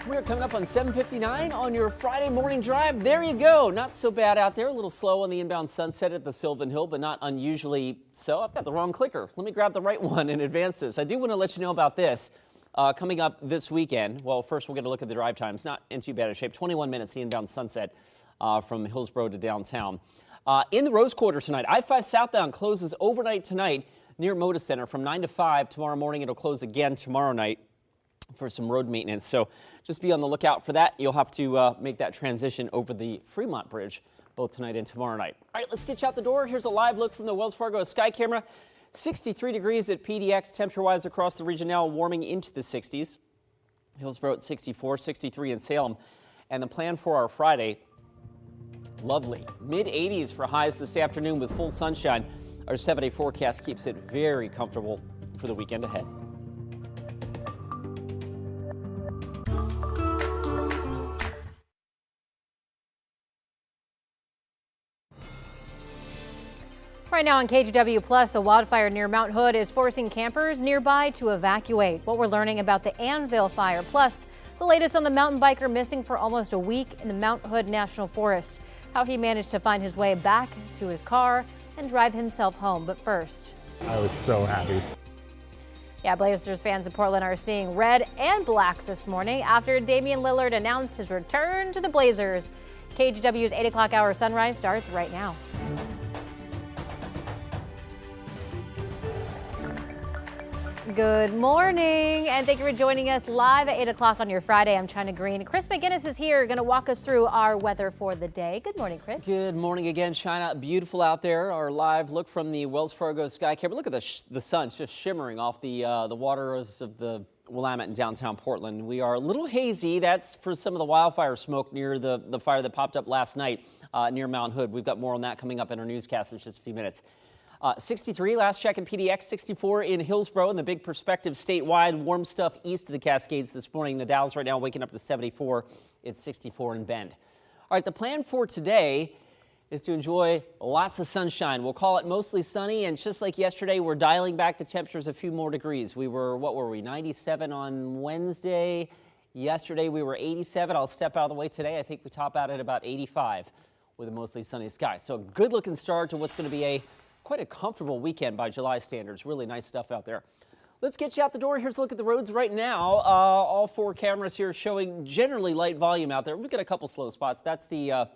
We're coming up on 7:59 on your Friday morning drive. There you go. Not so bad out there. A little slow on the inbound Sunset at the Sylvan Hill, but not unusually so. I've got the wrong clicker. Let me grab the right one and advance this. I do want to let you know about this coming up this weekend. Well, first we're going to look at the drive times. Not in too bad a shape. 21 minutes, the inbound Sunset from Hillsborough to downtown. In the Rose Quarter tonight, I-5 southbound closes overnight tonight near Moda Center from 9 to 5. Tomorrow morning it'll close again tomorrow night for some road maintenance. So just be on the lookout for that. You'll have to make that transition over the Fremont Bridge both tonight and tomorrow night. All right, let's get you out the door. Here's a live look from the Wells Fargo sky camera. 63 degrees at PDX. Temperature-wise across the region now warming into the 60s. Hillsborough at 64, 63 in Salem. And the plan for our Friday, lovely. Mid-80s for highs this afternoon with full sunshine. Our 7-day forecast keeps it very comfortable for the weekend ahead. Right now on KGW Plus, the wildfire near Mount Hood is forcing campers nearby to evacuate. What we're learning about the Anvil fire, plus the latest on the mountain biker missing for almost a week in the Mount Hood National Forest. How he managed to find his way back to his car and drive himself home. But first, I was so happy. Yeah, Blazers fans in Portland are seeing red and black this morning after Damian Lillard announced his return to the Blazers. KGW's 8 o'clock hour sunrise starts right now. Good morning, and thank you for joining us live at 8 o'clock on your Friday. I'm China Green. Chris McGinnis is here, going to walk us through our weather for the day. Good morning, Chris. Good morning again, China. Beautiful out there. Our live look from the Wells Fargo sky camera. Look at the sun just shimmering off the waters of the Willamette in downtown Portland. We are a little hazy. That's for some of the wildfire smoke near the fire that popped up last night near Mount Hood. We've got more on that coming up in our newscast in just a few minutes. 63 last check in PDX, 64 in Hillsborough, and the big perspective statewide. Warm stuff east of the Cascades this morning. The Dow's right now waking up to 74. It's 64 in Bend. All right, the plan for today is to enjoy lots of sunshine. We'll call it mostly sunny, and just like yesterday, we're dialing back the temperatures a few more degrees. We were, 97 on Wednesday. Yesterday, we were 87. I'll step out of the way today. I think we top out at about 85 with a mostly sunny sky. So a good-looking start to what's going to be quite a comfortable weekend by July standards. Really nice stuff out there. Let's get you out the door. Here's a look at the roads right now. All four cameras here showing generally light volume out there. We've got a couple slow spots. That's the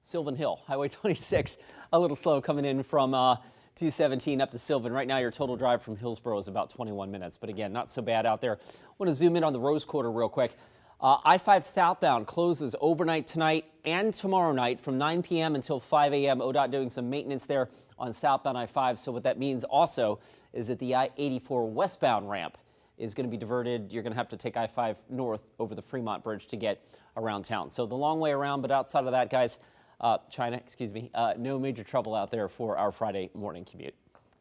Sylvan Hill, Highway 26. A little slow coming in from 217 up to Sylvan. Right now, your total drive from Hillsborough is about 21 minutes. But again, not so bad out there. Want to zoom in on the Rose Quarter real quick. I-5 southbound closes overnight tonight and tomorrow night from 9 p.m. until 5 a.m. ODOT doing some maintenance there on southbound I-5. So what that means also is that the I-84 westbound ramp is going to be diverted. You're going to have to take I-5 north over the Fremont Bridge to get around town. So the long way around, but outside of that, guys, no major trouble out there for our Friday morning commute.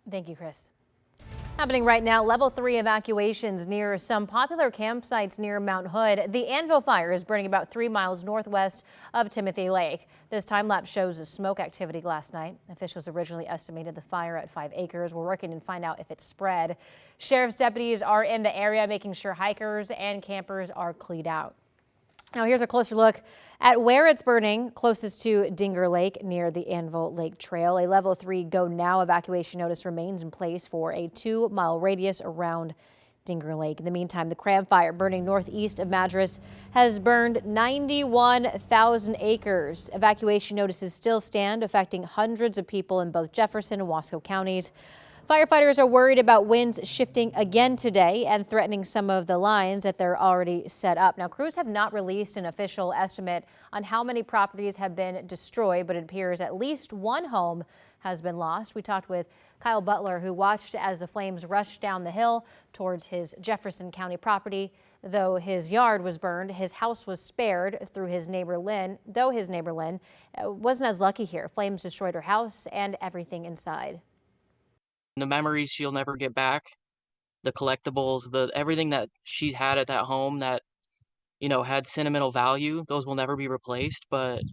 Thank you, Chris. Happening right now, level 3 evacuations near some popular campsites near Mount Hood. The Anvil fire is burning about 3 miles northwest of Timothy Lake. This time-lapse shows the smoke activity last night. Officials originally estimated the fire at 5 acres. We're working to find out if it's spread. Sheriff's deputies are in the area making sure hikers and campers are cleared out. Now here's a closer look at where it's burning closest to Dinger Lake near the Anvil Lake Trail. A level 3 go now evacuation notice remains in place for a 2-mile radius around Dinger Lake. In the meantime, the Cram Fire burning northeast of Madras has burned 91,000 acres. Evacuation notices still stand, affecting hundreds of people in both Jefferson and Wasco counties. Firefighters are worried about winds shifting again today and threatening some of the lines that they're already set up. Now, crews have not released an official estimate on how many properties have been destroyed, but it appears at least one home has been lost. We talked with Kyle Butler, who watched as the flames rushed down the hill towards his Jefferson County property. Though his yard was burned, his house was spared through his neighbor Lynn, wasn't as lucky here. Flames destroyed her house and everything inside. The memories she'll never get back, the collectibles, everything that she had at that home that, had sentimental value, those will never be replaced, but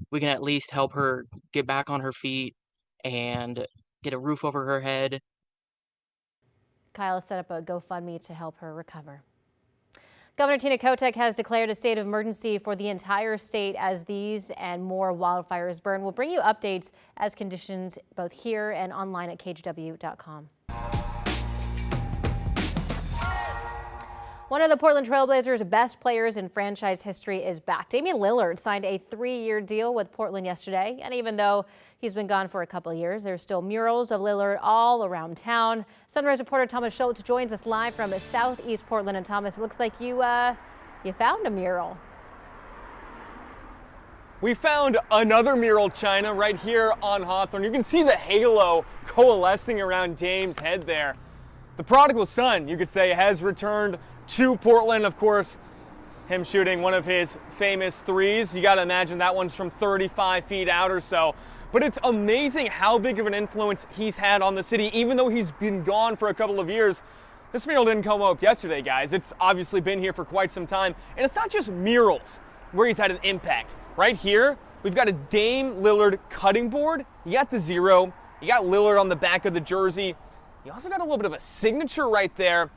we can at least help her get back on her feet and get a roof over her head. Kyle set up a GoFundMe to help her recover. Governor Tina Kotek has declared a state of emergency for the entire state as these and more wildfires burn. We'll bring you updates as conditions both here and online at KGW.com. One of the Portland Trailblazers' best players in franchise history is back. Damian Lillard signed a 3-year deal with Portland yesterday, and even though he's been gone for a couple of years, there's still murals of Lillard all around town. Sunrise reporter Thomas Schultz joins us live from Southeast Portland. And Thomas, it looks like you found a mural. We found another mural, China, right here on Hawthorne. You can see the halo coalescing around Dame's head there. The prodigal son, you could say, has returned to Portland. Of course, him shooting one of his famous threes. You got to imagine that one's from 35 feet out or so. But it's amazing how big of an influence he's had on the city, even though he's been gone for a couple of years. This mural didn't come up yesterday, guys. It's obviously been here for quite some time. And it's not just murals where he's had an impact. Right here, we've got a Dame Lillard cutting board. You got the 0. You got Lillard on the back of the jersey. You also got a little bit of a signature right there.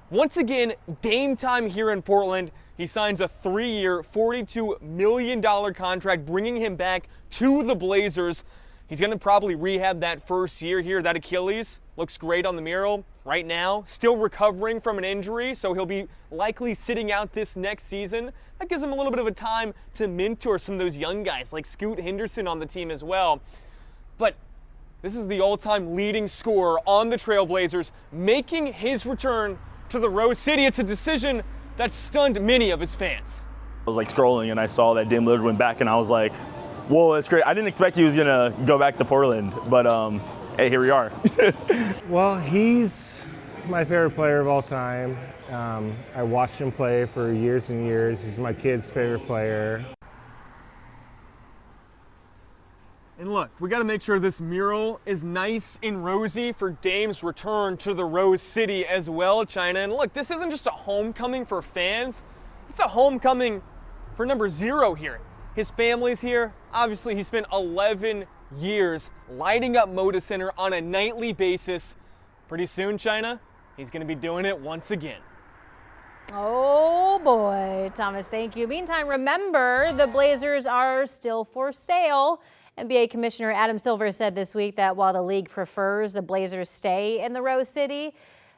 Once again, Dame time here in Portland. He signs a 3-year, $42 million contract, bringing him back to the Blazers. He's going to probably rehab that first year here. That Achilles looks great on the mural right now. Still recovering from an injury, so he'll be likely sitting out this next season. That gives him a little bit of a time to mentor some of those young guys like Scoot Henderson on the team as well. But this is the all-time leading scorer on the Trailblazers, making his return to the Rose City. It's a decision that stunned many of his fans. I was like strolling and I saw that Dame Lillard went back and I was like, whoa, that's great. I didn't expect he was gonna go back to Portland, but hey, here we are. Well, he's my favorite player of all time. I watched him play for years and years. He's my kid's favorite player. And look, we got to make sure this mural is nice and rosy for Dame's return to the Rose City as well, China. And look, this isn't just a homecoming for fans. It's a homecoming for number 0 here. His family's here. Obviously, he spent 11 years lighting up Moda Center on a nightly basis. Pretty soon, China, he's going to be doing it once again. Oh boy, Thomas, thank you. Meantime, remember, the Blazers are still for sale. NBA Commissioner Adam Silver said this week that while the league prefers the Blazers stay in the Rose City,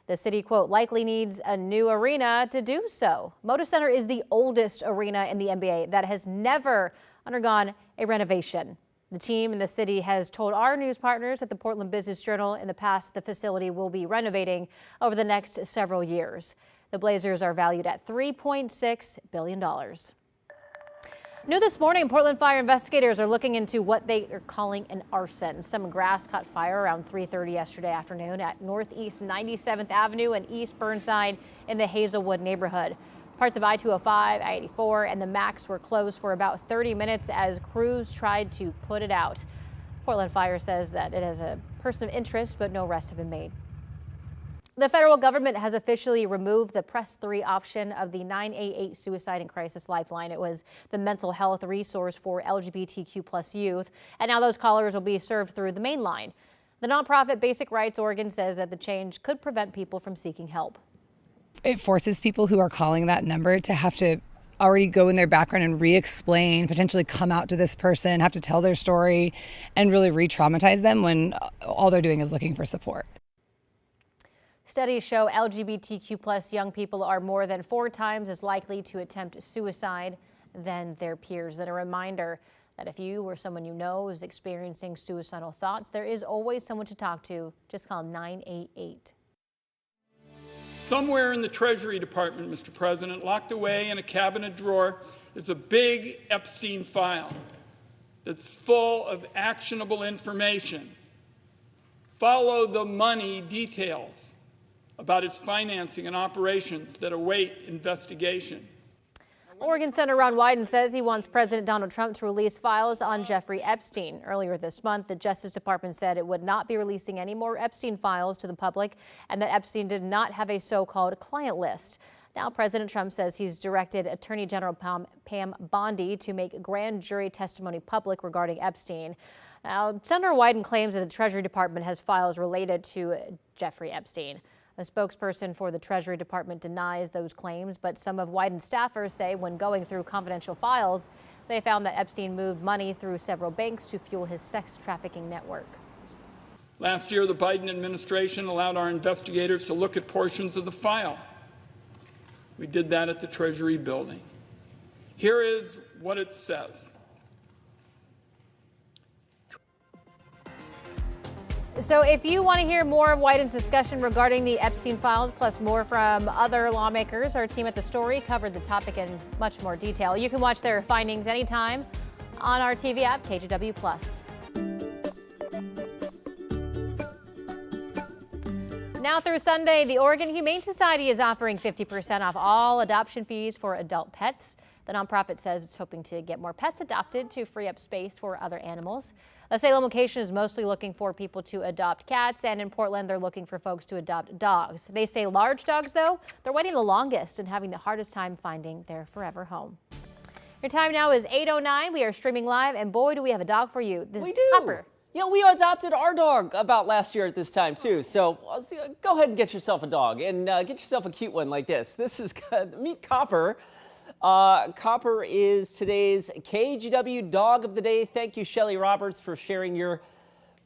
the city, quote, likely needs a new arena to do so. Moda Center is the oldest arena in the NBA that has never undergone a renovation. The team and the city has told our news partners at the Portland Business Journal in the past the facility will be renovating over the next several years. The Blazers are valued at $3.6 billion. New this morning, Portland fire investigators are looking into what they are calling an arson. Some grass caught fire around 3:30 yesterday afternoon at Northeast 97th Avenue and East Burnside in the Hazelwood neighborhood. Parts of I-205, I-84, and the Max were closed for about 30 minutes as crews tried to put it out. Portland Fire says that it has a person of interest, but no arrests have been made. The federal government has officially removed the Press 3 option of the 988 Suicide and Crisis Lifeline. It was the mental health resource for LGBTQ+ youth, and now those callers will be served through the main line. The nonprofit Basic Rights Oregon says that the change could prevent people from seeking help. It forces people who are calling that number to have to already go in their background and re-explain, potentially come out to this person, have to tell their story, and really re-traumatize them when all they're doing is looking for support. Studies show LGBTQ+ young people are more than 4 times as likely to attempt suicide than their peers. And a reminder that if you or someone you know is experiencing suicidal thoughts, there is always someone to talk to. Just call 988. Somewhere in the Treasury Department, Mr. President, locked away in a cabinet drawer, is a big Epstein file that's full of actionable information. Follow the money details about his financing and operations that await investigation. Oregon Senator Ron Wyden says he wants President Donald Trump to release files on Jeffrey Epstein. Earlier this month, the Justice Department said it would not be releasing any more Epstein files to the public and that Epstein did not have a so-called client list. Now, President Trump says he's directed Attorney General Pam Bondi to make grand jury testimony public regarding Epstein. Now, Senator Wyden claims that the Treasury Department has files related to Jeffrey Epstein. A spokesperson for the Treasury Department denies those claims, but some of Wyden's staffers say when going through confidential files, they found that Epstein moved money through several banks to fuel his sex trafficking network. Last year, the Biden administration allowed our investigators to look at portions of the file. We did that at the Treasury building. Here is what it says. So if you want to hear more of Wyden's discussion regarding the Epstein files, plus more from other lawmakers, our team at The Story covered the topic in much more detail. You can watch their findings anytime on our TV app, KGW+. Now through Sunday, the Oregon Humane Society is offering 50% off all adoption fees for adult pets. The nonprofit says it's hoping to get more pets adopted to free up space for other animals. The Salem location is mostly looking for people to adopt cats, and in Portland, they're looking for folks to adopt dogs. They say large dogs, though, they're waiting the longest and having the hardest time finding their forever home. Your time now is 8:09. We are streaming live, and boy, do we have a dog for you. This We do. Copper. Yeah, we adopted our dog about last year at this time, too. So go ahead and get yourself a dog and get yourself a cute one like this. This is Meet Copper. Copper is today's KGW Dog of the Day. Thank you, Shelly Roberts, for sharing your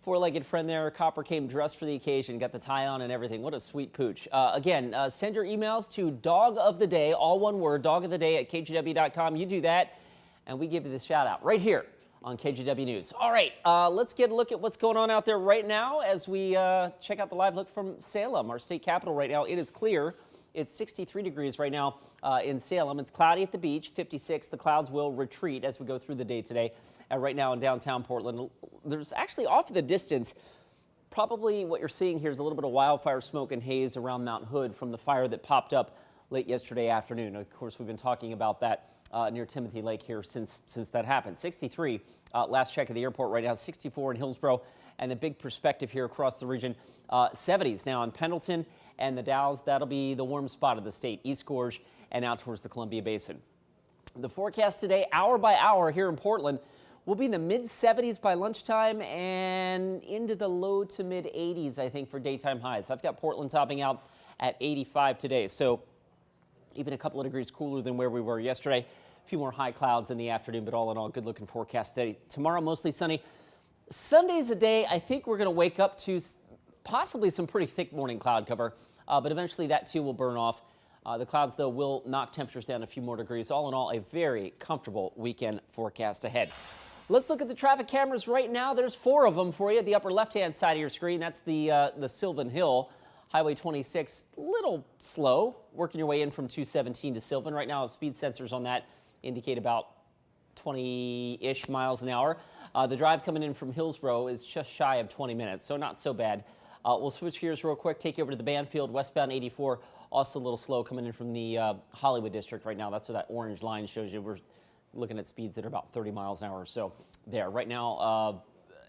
four-legged friend there. Copper came dressed for the occasion, got the tie on and everything. What a sweet pooch. Again, send your emails to Dog of the Day, all one word, dogoftheday at kgw.com. You do that, and we give you the shout-out right here on KGW News. All right, let's get a look at what's going on out there right now as we check out the live look from Salem, our state capital right now. It is clear. It's 63 degrees right now in Salem. It's cloudy at the beach, 56. The clouds will retreat as we go through the day today. Right now in downtown Portland, there's actually off in the distance, probably what you're seeing here is a little bit of wildfire smoke and haze around Mount Hood from the fire that popped up late yesterday afternoon. Of course, we've been talking about that near Timothy Lake here since that happened. 63, last check at the airport right now, 64 in Hillsborough, and the big perspective here across the region, 70s now in Pendleton and the Dalles. That'll be the warm spot of the state, East Gorge and out towards the Columbia Basin. The forecast today, hour by hour here in Portland, will be in the mid-70s by lunchtime and into the low to mid-80s, I think, for daytime highs. I've got Portland topping out at 85 today, so even a couple of degrees cooler than where we were yesterday. A few more high clouds in the afternoon, but all in all, good-looking forecast today. Tomorrow, mostly sunny. Sunday's a day I think we're going to wake up to possibly some pretty thick morning cloud cover, but eventually that too will burn off. The clouds, though, will knock temperatures down a few more degrees. All in all, a very comfortable weekend forecast ahead. Let's look at the traffic cameras right now. There's 4 of them for you at the upper left-hand side of your screen. That's the Sylvan Hill. Highway 26, little slow, working your way in from 217 to Sylvan. Right now, speed sensors on that indicate about 20-ish miles an hour. The drive coming in from Hillsborough is just shy of 20 minutes, so not so bad. We'll switch gears real quick, take you over to the Banfield, westbound 84, also a little slow coming in from the Hollywood district right now. That's where that orange line shows you. We're looking at speeds that are about 30 miles an hour or so there. Right now,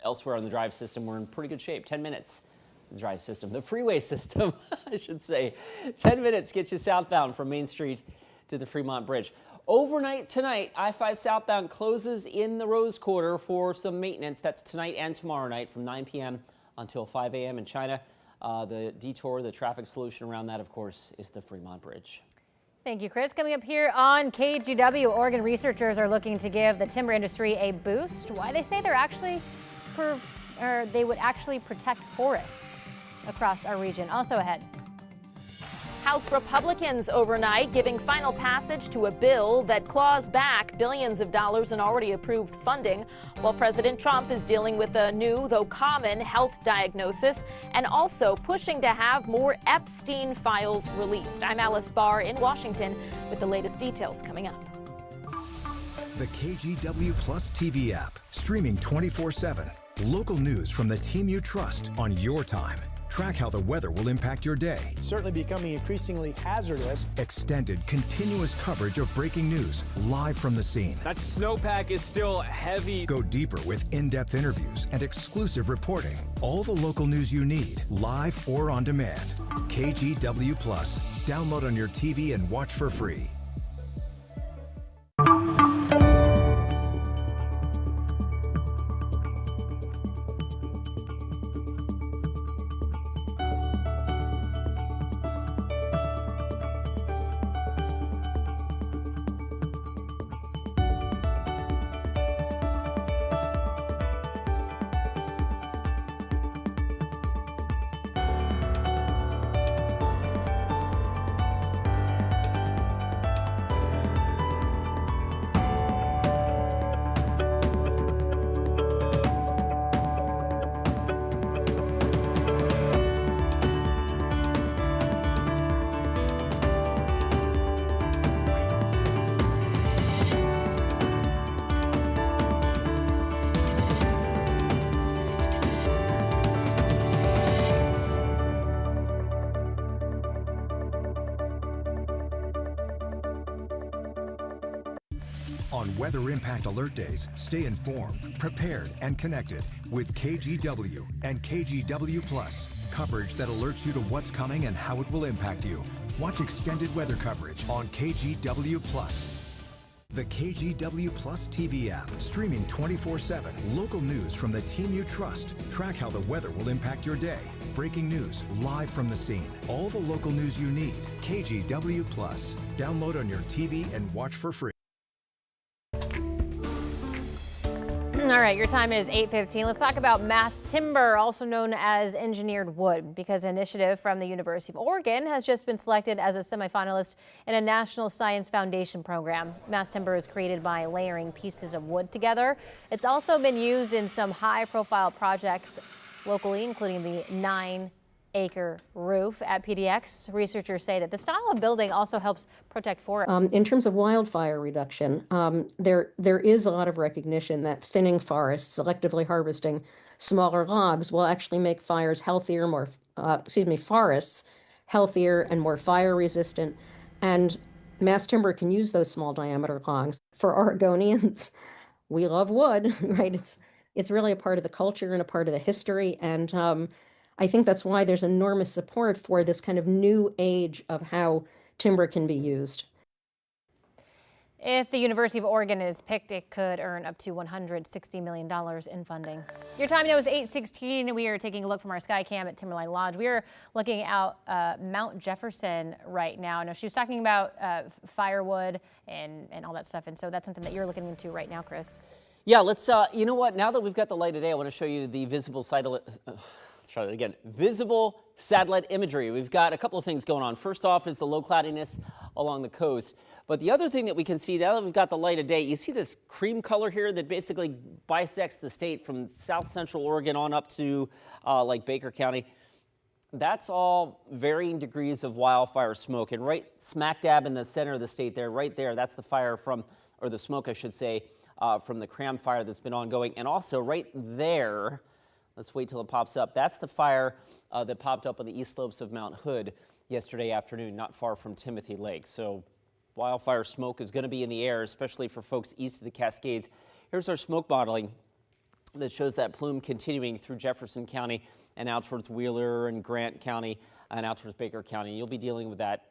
elsewhere on the drive system, we're in pretty good shape. 10 minutes, the drive system, the freeway system, I should say. 10 minutes gets you southbound from Main Street to the Fremont Bridge. Overnight tonight, I-5 southbound closes in the Rose Quarter for some maintenance. That's tonight and tomorrow night from 9 p.m. until 5 a.m. in China. The detour, the traffic solution around that, of course, is the Fremont Bridge. Thank you, Chris. Coming up here on KGW, Oregon researchers are looking to give the timber industry a boost. Why they say they would actually protect forests across our region. Also ahead. House Republicans overnight giving final passage to a bill that claws back billions of dollars in already approved funding, while President Trump is dealing with a new, though common, health diagnosis and also pushing to have more Epstein files released. I'm Alice Barr in Washington with the latest details coming up. The KGW Plus TV app, streaming 24/7. Local news from the team you trust on your time. Track how the weather will impact your day. Certainly becoming increasingly hazardous. Extended, continuous coverage of breaking news, live from the scene. That snowpack is still heavy. Go deeper with in-depth interviews and exclusive reporting. All the local news you need, live or on demand. KGW Plus. Download on your TV and watch for free. On weather impact alert days, stay informed, prepared, and connected with KGW and KGW Plus. Coverage that alerts you to what's coming and how it will impact you. Watch extended weather coverage on KGW Plus. The KGW Plus TV app, streaming 24/7. Local news from the team you trust. Track how the weather will impact your day. Breaking news, live from the scene. All the local news you need. KGW Plus. Download on your TV and watch for free. All right, your time is 8:15. Let's talk about mass timber, also known as engineered wood, because an initiative from the University of Oregon has just been selected as a semifinalist in a National Science Foundation program. Mass timber is created by layering pieces of wood together. It's also been used in some high-profile projects locally, including the 9-acre roof at PDX. Researchers say that the style of building also helps protect forests. In terms of wildfire reduction, there is a lot of recognition that thinning forests, selectively harvesting smaller logs, will actually make fires healthier, forests healthier and more fire resistant. And mass timber can use those small diameter logs. For Oregonians, we love wood, right? It's really a part of the culture and a part of the history. And I think that's why there's enormous support for this kind of new age of how timber can be used. If the University of Oregon is picked, it could earn up to $160 million in funding. Your time now is 8:16. We are taking a look from our sky cam at Timberline Lodge. We are looking out Mount Jefferson right now. Now, she was talking about firewood and all that stuff, and so that's something that you're looking into right now, Chris. Yeah, let's, you know what, now that we've got the light of day, I want to show you the visible visible satellite imagery. We've got a couple of things going on. First off is the low cloudiness along the coast. But the other thing that we can see now that we've got the light of day, you see this cream color here that basically bisects the state from south central Oregon on up to like Baker County. That's all varying degrees of wildfire smoke. And right smack dab in the center of the state there, right there, that's the fire from, or the smoke I should say, from the Cram fire that's been ongoing. And also right there, let's wait till it pops up. That's the fire that popped up on the east slopes of Mount Hood yesterday afternoon, not far from Timothy Lake. So wildfire smoke is going to be in the air, especially for folks east of the Cascades. Here's our smoke modeling that shows that plume continuing through Jefferson County and out towards Wheeler and Grant County and out towards Baker County. You'll be dealing with that,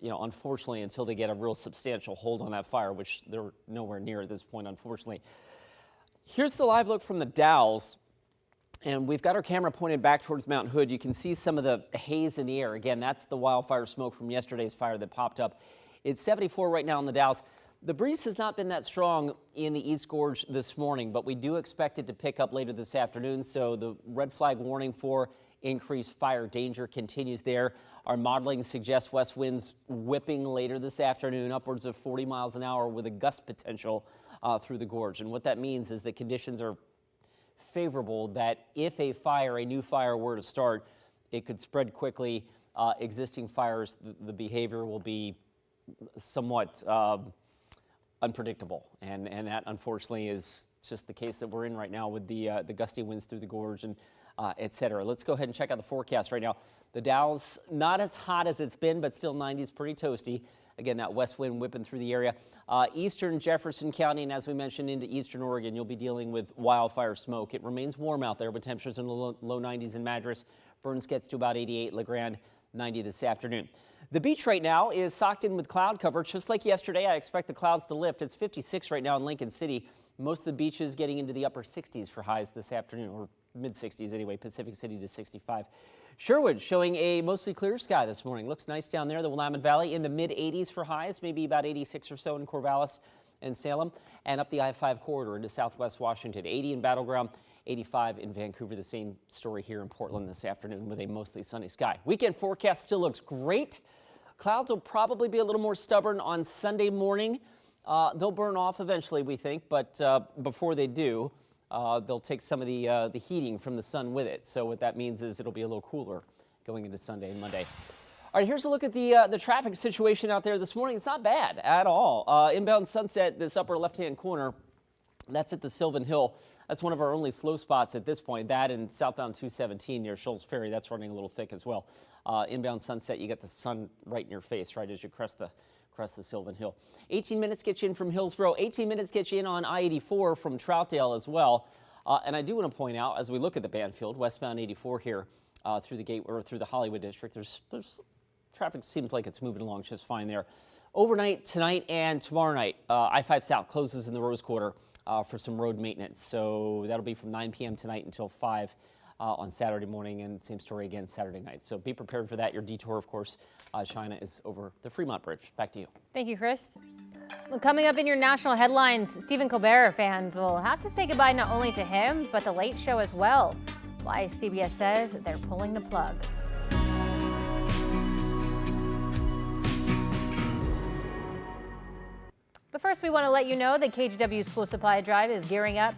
you know, unfortunately, until they get a real substantial hold on that fire, which they're nowhere near at this point, unfortunately. Here's the live look from the Dalles. And we've got our camera pointed back towards Mount Hood. You can see some of the haze in the air. Again, that's the wildfire smoke from yesterday's fire that popped up. It's 74 right now in the Dalles. The breeze has not been that strong in the East Gorge this morning, but we do expect it to pick up later this afternoon. So the red flag warning for increased fire danger continues there. Our modeling suggests west winds whipping later this afternoon, upwards of 40 miles an hour with a gust potential through the gorge. And what that means is the conditions are favorable that if a new fire were to start, it could spread quickly. Existing fires, the behavior will be somewhat unpredictable, and that unfortunately is just the case that we're in right now with the gusty winds through the gorge and et cetera. Let's go ahead and check out the forecast right now. The Dalles, not as hot as it's been, but still 90s, pretty toasty. Again, that west wind whipping through the area. Eastern Jefferson County, and as we mentioned, into eastern Oregon, you'll be dealing with wildfire smoke. It remains warm out there with temperatures in the low 90s in Madras. Burns gets to about 88, LeGrand 90 this afternoon. The beach right now is socked in with cloud cover. Just like yesterday, I expect the clouds to lift. It's 56 right now in Lincoln City. Most of the beaches getting into the upper 60s for highs this afternoon, or mid-60s anyway, Pacific City to 65. Sherwood showing a mostly clear sky this morning. Looks nice down there. The Willamette Valley in the mid-80s for highs, maybe about 86 or so in Corvallis and Salem, and up the I-5 corridor into southwest Washington. 80 in Battleground, 85 in Vancouver. The same story here in Portland this afternoon with a mostly sunny sky. Weekend forecast still looks great. Clouds will probably be a little more stubborn on Sunday morning. They'll burn off eventually, we think, but before they do, they'll take some of the heating from the sun with it. So what that means is it'll be a little cooler going into Sunday and Monday. All right, here's a look at the traffic situation out there this morning. It's not bad at all. Inbound Sunset, this upper left-hand corner, that's at the Sylvan Hill. That's one of our only slow spots at this point. That and southbound 217 near Shoals Ferry, that's running a little thick as well. Inbound Sunset, you get the sun right in your face, right as you crest across the Sylvan Hill. 18 minutes get you in from Hillsborough. 18 minutes get you in on I-84 from Troutdale as well. And I do want to point out, as we look at the Banfield, westbound 84 here through the gate or through the Hollywood district, there's traffic seems like it's moving along just fine there. Overnight, tonight and tomorrow night, I-5 South closes in the Rose Quarter for some road maintenance. So that'll be from 9 p.m. tonight until 5 on Saturday morning, and same story again Saturday night. So be prepared for that. Your detour, of course, China, is over the Fremont Bridge. Back to you. Thank you, Chris. Well, coming up in your national headlines, Stephen Colbert fans will have to say goodbye not only to him, but the Late Show as well. Why CBS says they're pulling the plug. But first, we want to let you know that KGW School Supply Drive is gearing up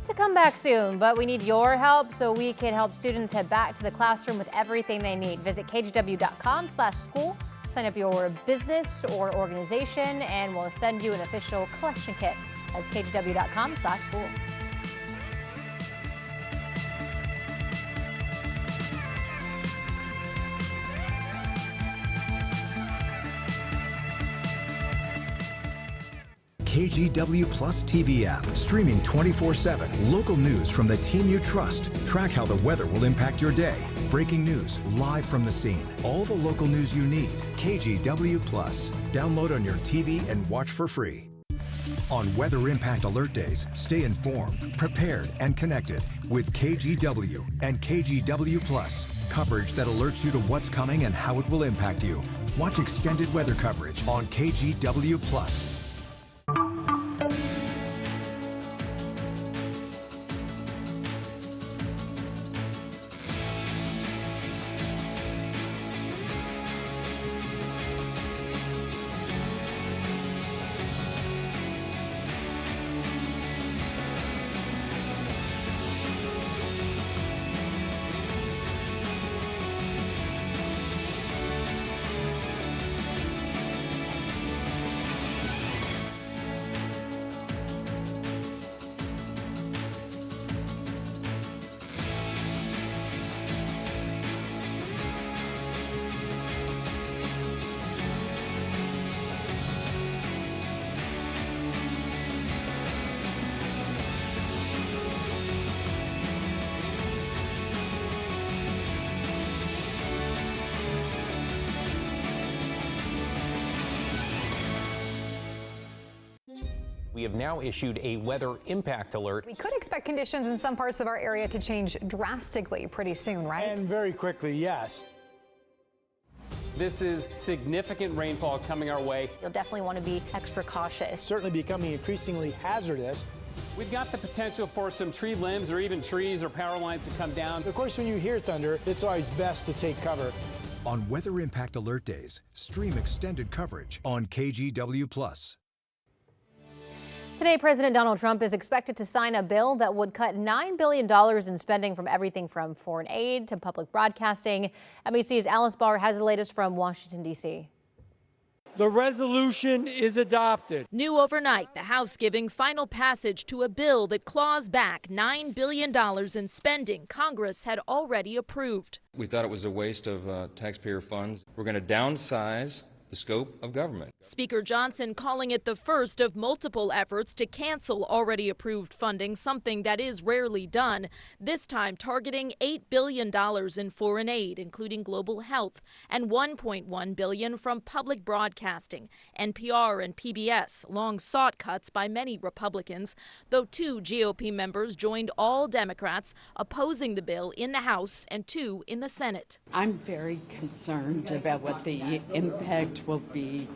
to come back soon, but we need your help so we can help students head back to the classroom with everything they need. Visit kgw.com/school, sign up your business or organization, and we'll send you an official collection kit. That's kgw.com/school. KGW Plus TV app, streaming 24/7. Local news from the team you trust. Track how the weather will impact your day. Breaking news live from the scene. All the local news you need. KGW Plus. Download on your TV and watch for free. On Weather Impact Alert Days, stay informed, prepared, and connected with KGW and KGW Plus. Coverage that alerts you to what's coming and how it will impact you. Watch extended weather coverage on KGW Plus. We have now issued a weather impact alert. We could expect conditions in some parts of our area to change drastically pretty soon, right? And very quickly, yes. This is significant rainfall coming our way. You'll definitely want to be extra cautious. Certainly becoming increasingly hazardous. We've got the potential for some tree limbs or even trees or power lines to come down. Of course, when you hear thunder, it's always best to take cover. On Weather Impact Alert Days, stream extended coverage on KGW Plus. Today, President Donald Trump is expected to sign a bill that would cut $9 billion in spending from everything from foreign aid to public broadcasting. NBC's Alice Barr has the latest from Washington, D.C. The resolution is adopted. New overnight, the House giving final passage to a bill that claws back $9 billion in spending Congress had already approved. We thought it was a waste of taxpayer funds. We're going to downsize the scope of government. Speaker Johnson calling it the first of multiple efforts to cancel already approved funding, something that is rarely done, this time targeting $8 billion in foreign aid, including global health, and $1.1 billion from public broadcasting. NPR and PBS, long sought cuts by many Republicans, though 2 GOP members joined all Democrats opposing the bill in the House and 2 in the Senate. I'm very concerned about what the impact will be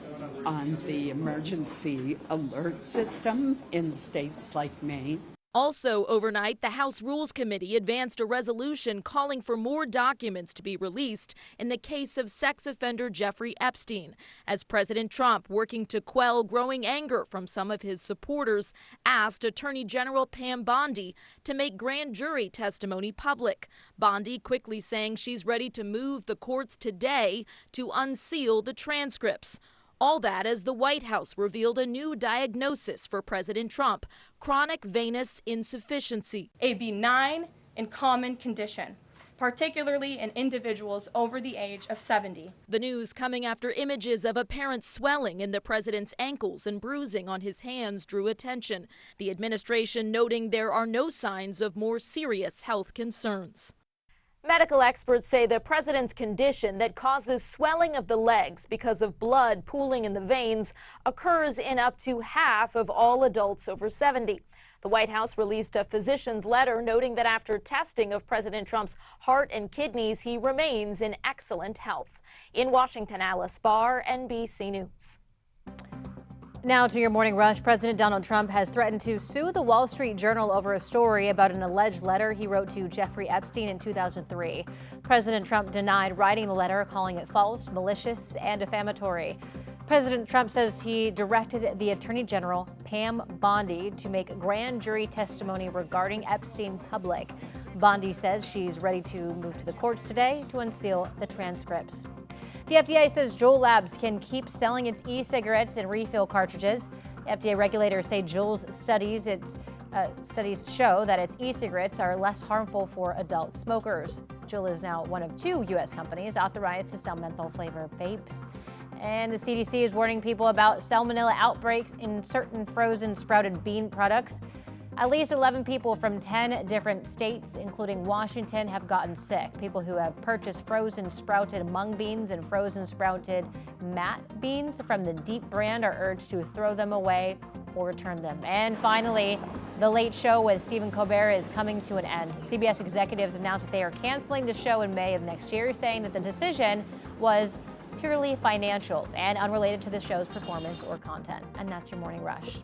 on the emergency alert system in states like Maine. Also overnight, the House Rules Committee advanced a resolution calling for more documents to be released in the case of sex offender Jeffrey Epstein, as President Trump, working to quell growing anger from some of his supporters, asked Attorney General Pam Bondi to make grand jury testimony public. Bondi quickly saying she's ready to move the courts today to unseal the transcripts. All that as the White House revealed a new diagnosis for President Trump: chronic venous insufficiency. A benign and common condition. particularly in individuals over the age of 70. The news coming after images of apparent swelling in the president's ankles and bruising on his hands drew attention. The administration noting there are no signs of more serious health concerns. Medical experts say the president's condition that causes swelling of the legs because of blood pooling in the veins occurs in up to half of all adults over 70. The White House released a physician's letter noting that after testing of President Trump's heart and kidneys, he remains in excellent health. In Washington, Alice Barr, NBC News. Now to your morning rush. President Donald Trump has threatened to sue the Wall Street Journal over a story about an alleged letter he wrote to Jeffrey Epstein in 2003. President Trump denied writing the letter, calling it false, malicious, and defamatory. President Trump says he directed the Attorney General, Pam Bondi, to make grand jury testimony regarding Epstein public. Bondi says she's ready to move to the courts today to unseal the transcripts. The FDA says Juul Labs can keep selling its e-cigarettes and refill cartridges. FDA regulators say Juul's studies show that its e-cigarettes are less harmful for adult smokers. Juul is now one of 2 U.S. companies authorized to sell menthol-flavored vapes. And the CDC is warning people about salmonella outbreaks in certain frozen sprouted bean products. At least 11 people from 10 different states, including Washington, have gotten sick. People who have purchased frozen sprouted mung beans and frozen sprouted mat beans from the Deep brand are urged to throw them away or return them. And finally, The Late Show with Stephen Colbert is coming to an end. CBS executives announced that they are canceling the show in May of next year, saying that the decision was purely financial and unrelated to the show's performance or content. And that's your morning rush.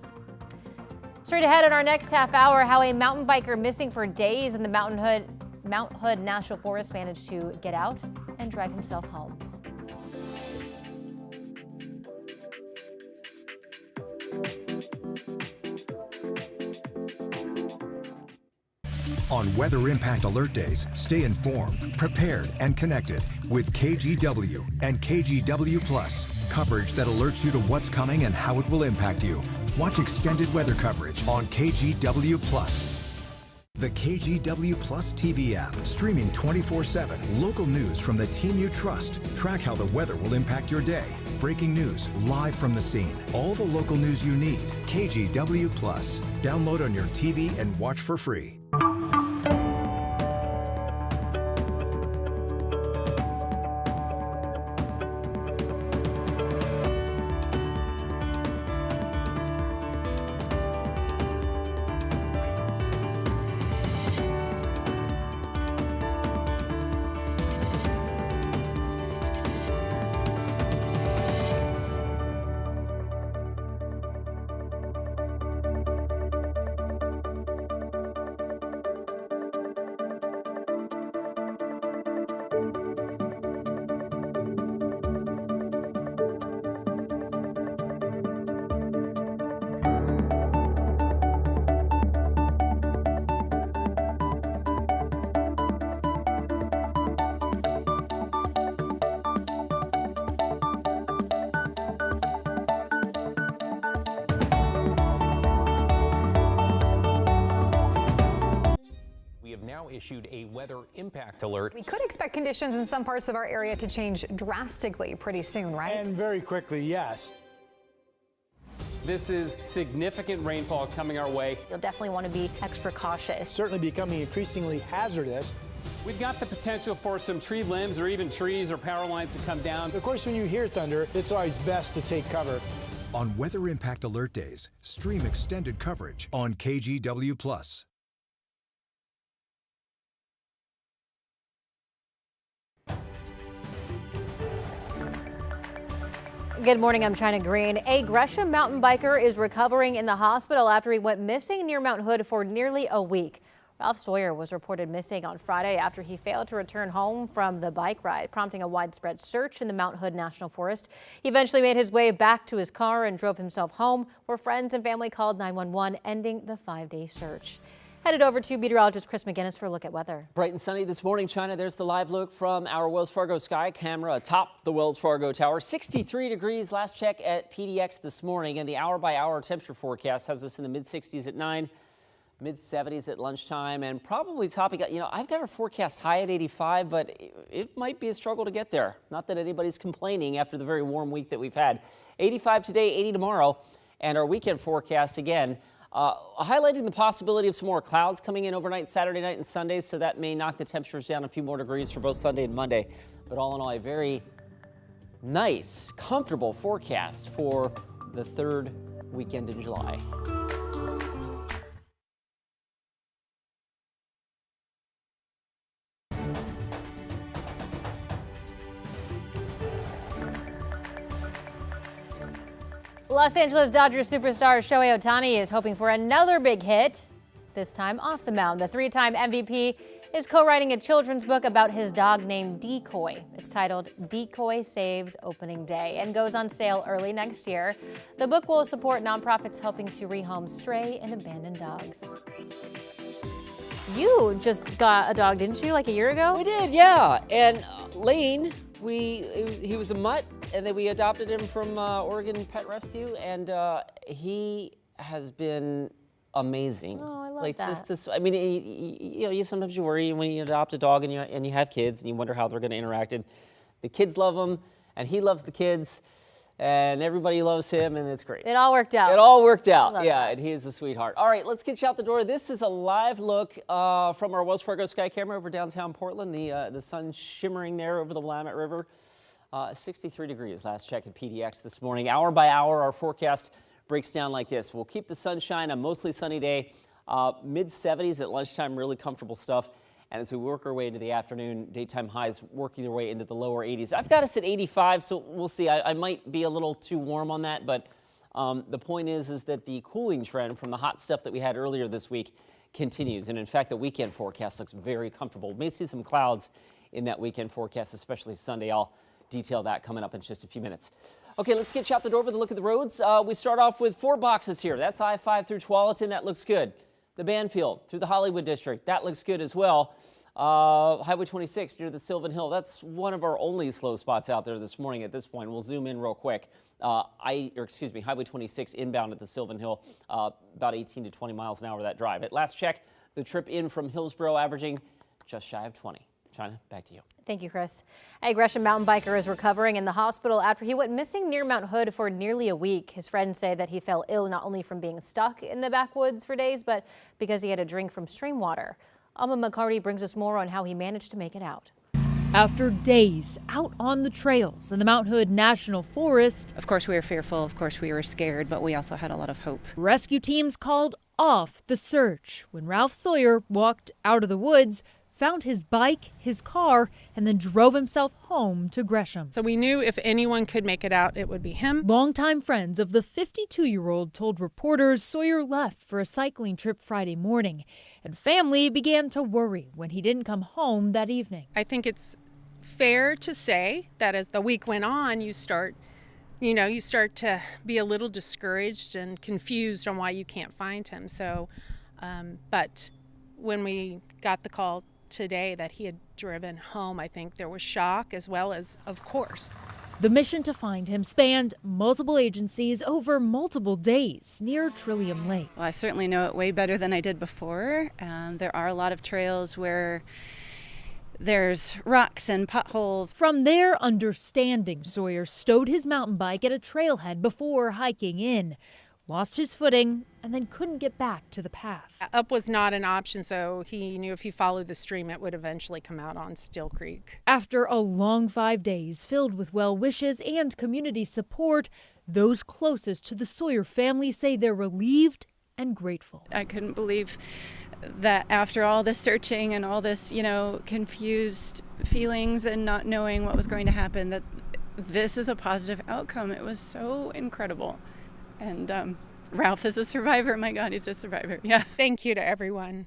Straight ahead in our next half hour, how a mountain biker missing for days in the Mount Hood National Forest managed to get out and drag himself home. On Weather Impact Alert Days, stay informed, prepared, and connected with KGW and KGW Plus. Coverage that alerts you to what's coming and how it will impact you. Watch extended weather coverage on KGW Plus. The KGW Plus TV app, streaming 24/7. Local news from the team you trust. Track how the weather will impact your day. Breaking news live from the scene. All the local news you need. KGW Plus. Download on your TV and watch for free. Issued a weather impact alert. We could expect conditions in some parts of our area to change drastically pretty soon, right? And very quickly, yes. This is significant rainfall coming our way. You'll definitely want to be extra cautious. Certainly becoming increasingly hazardous. We've got the potential for some tree limbs or even trees or power lines to come down. Of course, when you hear thunder, it's always best to take cover. On Weather Impact Alert Days, stream extended coverage on KGW Plus. Good morning, I'm China Green. A Gresham mountain biker is recovering in the hospital after he went missing near Mount Hood for nearly a week. Ralph Sawyer was reported missing on Friday after he failed to return home from the bike ride, prompting a widespread search in the Mount Hood National Forest. He eventually made his way back to his car and drove himself home, where friends and family called 911, ending the 5-day search. Headed over to meteorologist Chris McGinnis for a look at weather. Bright and sunny this morning, China. There's the live look from our Wells Fargo sky camera atop the Wells Fargo Tower. 63 degrees last check at PDX this morning, and the hour-by-hour temperature forecast has us in the mid-60s at 9. Mid-70s at lunchtime and probably topping out. You know, I've got our forecast high at 85, but it might be a struggle to get there. Not that anybody's complaining after the very warm week that we've had. 85 today, 80 tomorrow, and our weekend forecast again, highlighting the possibility of some more clouds coming in overnight Saturday night and Sunday, so that may knock the temperatures down a few more degrees for both Sunday and Monday. But all in all, a very nice, comfortable forecast for the third weekend in July. Los Angeles Dodgers superstar Shohei Ohtani is hoping for another big hit, this time off the mound. The three-time MVP is co-writing a children's book about his dog named Decoy. It's titled Decoy Saves Opening Day and goes on sale early next year. The book will support nonprofits helping to rehome stray and abandoned dogs. You just got a dog, didn't you, like a year ago? We did, yeah. And Lane, he was a mutt, and then we adopted him from Oregon Pet Rescue, and he has been amazing. Oh, I love like that. Just this. I mean, you sometimes you worry when you adopt a dog and you have kids, and you wonder how they're going to interact. And the kids love him, and he loves the kids, and everybody loves him, and it's great. It all worked out. It all worked out, love yeah, that. and he is a sweetheart. All right, let's get you out the door. This is a live look from our Wells Fargo sky camera over downtown Portland. The sun shimmering there over the Willamette River. 63 degrees last check at PDX this morning. Hour by hour, our forecast breaks down like this. We'll keep the sunshine, a mostly sunny day, mid-70s at lunchtime, really comfortable stuff. And as we work our way into the afternoon, daytime highs working their way into the lower 80s. I've got us at 85, so we'll see. I might be a little too warm on that, but the point is that the cooling trend from the hot stuff that we had earlier this week continues. And in fact, the weekend forecast looks very comfortable. We may see some clouds in that weekend forecast, especially Sunday. I'll detail that coming up in just a few minutes. Okay, let's get you out the door with a look at the roads. We start off with 4 boxes here. That's I-5 through Tualatin. That looks good. The Banfield through the Hollywood District. That looks good as well. Highway 26 near the Sylvan Hill. That's one of our only slow spots out there this morning at this point. We'll zoom in real quick. Highway 26 inbound at the Sylvan Hill, about 18 to 20 miles an hour that drive. At last check, the trip in from Hillsborough averaging just shy of 20. China, back to you. Thank you, Chris. A Gresham mountain biker is recovering in the hospital after he went missing near Mount Hood for nearly a week. His friends say that he fell ill not only from being stuck in the backwoods for days, but because he had a drink from stream water. Alma McCarty brings us more on how he managed to make it out. After days out on the trails in the Mount Hood National Forest, of course we were fearful, of course we were scared, but we also had a lot of hope. Rescue teams called off the search when Ralph Sawyer walked out of the woods, found his bike, his car, and then drove himself home to Gresham. So we knew if anyone could make it out, it would be him. Longtime friends of the 52-year-old told reporters Sawyer left for a cycling trip Friday morning, and family began to worry when he didn't come home that evening. I think it's fair to say that as the week went on, you start to be a little discouraged and confused on why you can't find him. So, but when we got the call today that he had driven home, I think there was shock as well as, of course. The mission to find him spanned multiple agencies over multiple days near Trillium Lake. Well, I certainly know it way better than I did before. There are a lot of trails where there's rocks and potholes. From their understanding, Sawyer stowed his mountain bike at a trailhead before hiking in, lost his footing, and then couldn't get back to the path. Up was not an option, so he knew if he followed the stream, it would eventually come out on Still Creek. After a long 5 days filled with well wishes and community support, those closest to the Sawyer family say they're relieved and grateful. I couldn't believe that after all this searching and all this, confused feelings and not knowing what was going to happen, that this is a positive outcome. It was so incredible. And Ralph is a survivor. My God, he's a survivor. Yeah. Thank you to everyone